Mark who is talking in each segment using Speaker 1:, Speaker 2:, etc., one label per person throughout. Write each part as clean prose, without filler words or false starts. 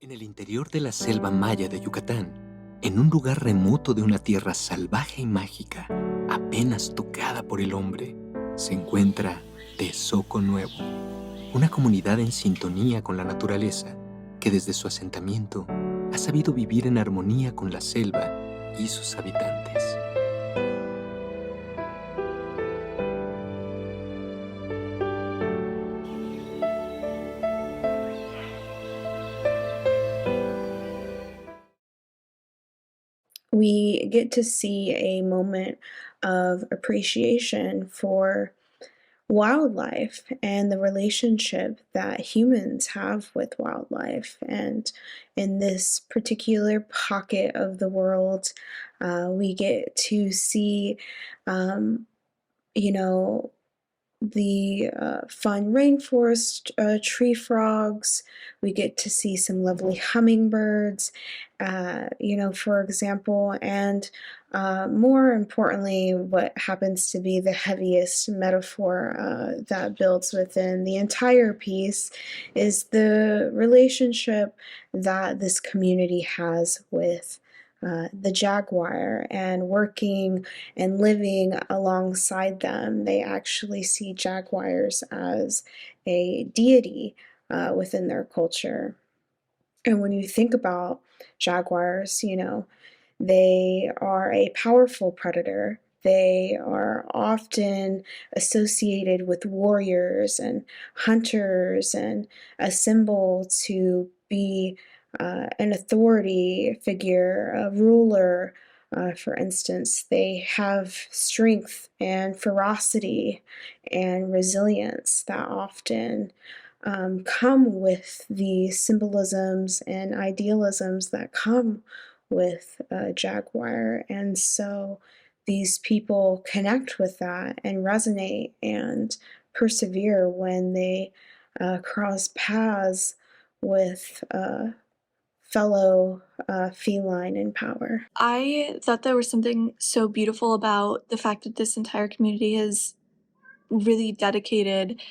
Speaker 1: En el interior de la selva maya de Yucatán, en un lugar remoto de una tierra salvaje y mágica, apenas tocada por el hombre, se encuentra Tezoco Nuevo, una comunidad en sintonía con la naturaleza que desde su asentamiento ha sabido vivir en armonía con la selva y sus habitantes.
Speaker 2: We get to see a moment of appreciation for wildlife and the relationship that humans have with wildlife. And in this particular pocket of the world, we get to see, um, you know, the fun rainforest tree frogs. We get to see some lovely hummingbirds, for example, and more importantly, what happens to be the heaviest metaphor that builds within the entire piece is the relationship that this community has with the jaguar and working and living alongside them. They actually see jaguars as a deity within their culture. And when you think about jaguars, they are a powerful predator. They are often associated with warriors and hunters and a symbol to be an authority figure, a ruler. For instance, they have strength and ferocity and resilience that often come with the symbolisms and idealisms that come with a jaguar. And so these people connect with that and resonate and persevere when they cross paths with a fellow feline in power.
Speaker 3: I thought there was something so beautiful about the fact that this entire community is really dedicated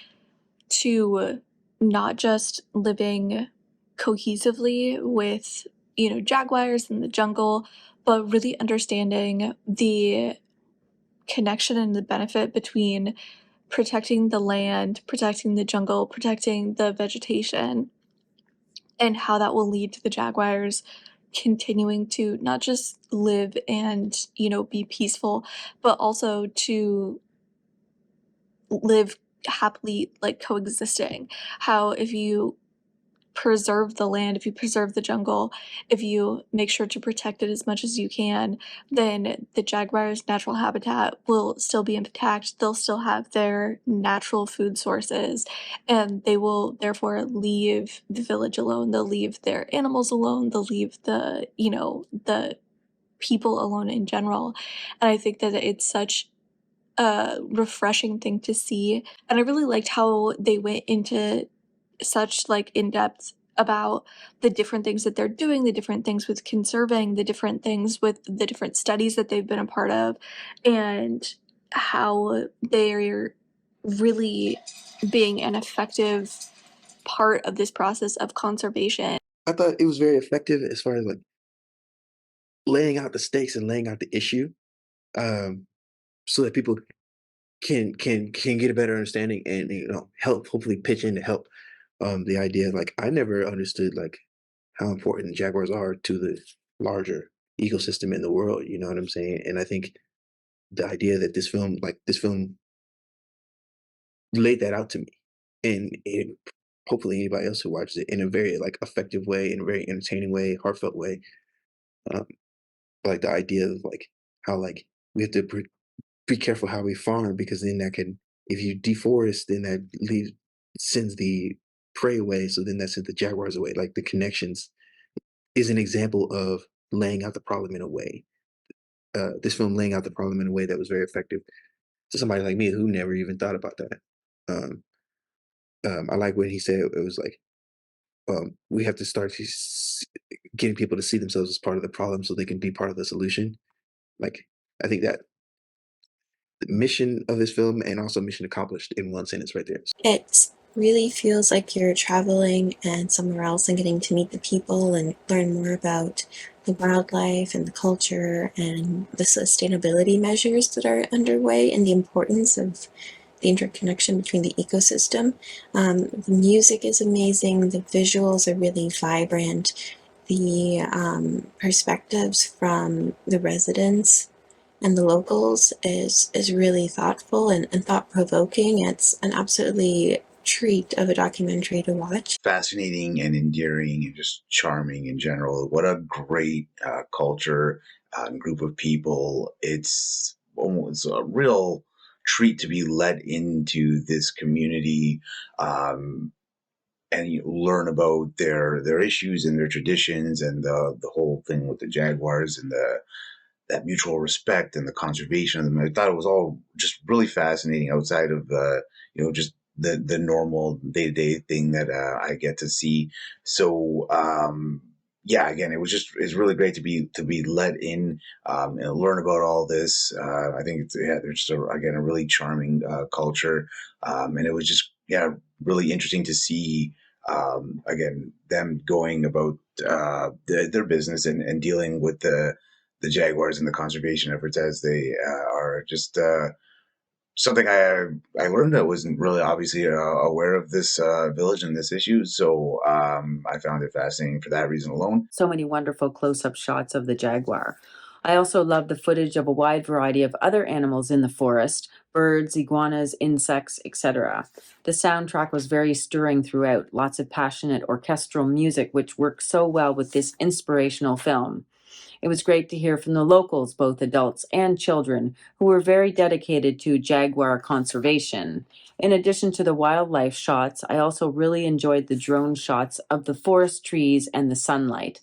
Speaker 3: to not just living cohesively with, jaguars in the jungle, but really understanding the connection and the benefit between protecting the land, protecting the jungle, protecting the vegetation, and how that will lead to the jaguars continuing to not just live and be peaceful, but also to live happily, like coexisting. How if you preserve the land, if you preserve the jungle, if you make sure to protect it as much as you can, then the jaguar's natural habitat will still be intact. They'll still have their natural food sources, and they will therefore leave the village alone. They'll leave their animals alone. They'll leave the people alone in general. And I think that it's such a refreshing thing to see. And I really liked how they went into such like in depth about the different things that they're doing, the different things with conserving, the different things with the different studies that they've been a part of, and how they're really being an effective part of this process of conservation.
Speaker 4: I thought it was very effective as far as like laying out the stakes and laying out the issue, um, so that people can get a better understanding and help hopefully pitch in to help. The idea of like I never understood like how important jaguars are to the larger ecosystem in the world. You know what I'm saying? And I think the idea that this film laid that out to me, and hopefully anybody else who watches it in a very like effective way, in a very entertaining way, heartfelt way. Um, like the idea of like how like we have to be careful how we farm because then that can if you deforest then that leaves sends the prey away, so then that sends the jaguars away. Like the connections is an example of laying out the problem in a way. This film laying out the problem in a way that was very effective to somebody like me who never even thought about that. Um, I like when he said it was like we have to start getting people to see themselves as part of the problem so they can be part of the solution. Like I think that the mission of this film and also mission accomplished in one sentence right there.
Speaker 3: It's
Speaker 5: really feels like you're traveling and somewhere else and getting to meet the people and learn more about the wildlife and the culture and the sustainability measures that are underway and the importance of the interconnection between the ecosystem. The music is amazing, the visuals are really vibrant, the perspectives from the residents and the locals is really thoughtful and thought provoking. It's an absolutely treat of a documentary to watch.
Speaker 6: Fascinating and endearing and just charming in general. What a great culture and group of people. It's almost a real treat to be let into this community um, and you learn about their issues and their traditions and the whole thing with the jaguars and the that mutual respect and the conservation of them. I thought it was all just really fascinating outside of just the normal day to day thing that I get to see. So yeah, again, it's really great to be let in and learn about all this. I think there's just again a really charming culture, and it was just really interesting to see again them going about their business and dealing with the jaguars and the conservation efforts as they are just something I learned. I wasn't really obviously aware of this village and this issue, so I found it fascinating for that reason alone.
Speaker 7: So many wonderful close-up shots of the jaguar. I also love the footage of a wide variety of other animals in the forest, birds, iguanas, insects, etc. The soundtrack was very stirring throughout, lots of passionate orchestral music which worked so well with this inspirational film. It was great to hear from the locals, both adults and children, who were very dedicated to jaguar conservation. In addition to the wildlife shots, I also really enjoyed the drone shots of the forest trees and the sunlight.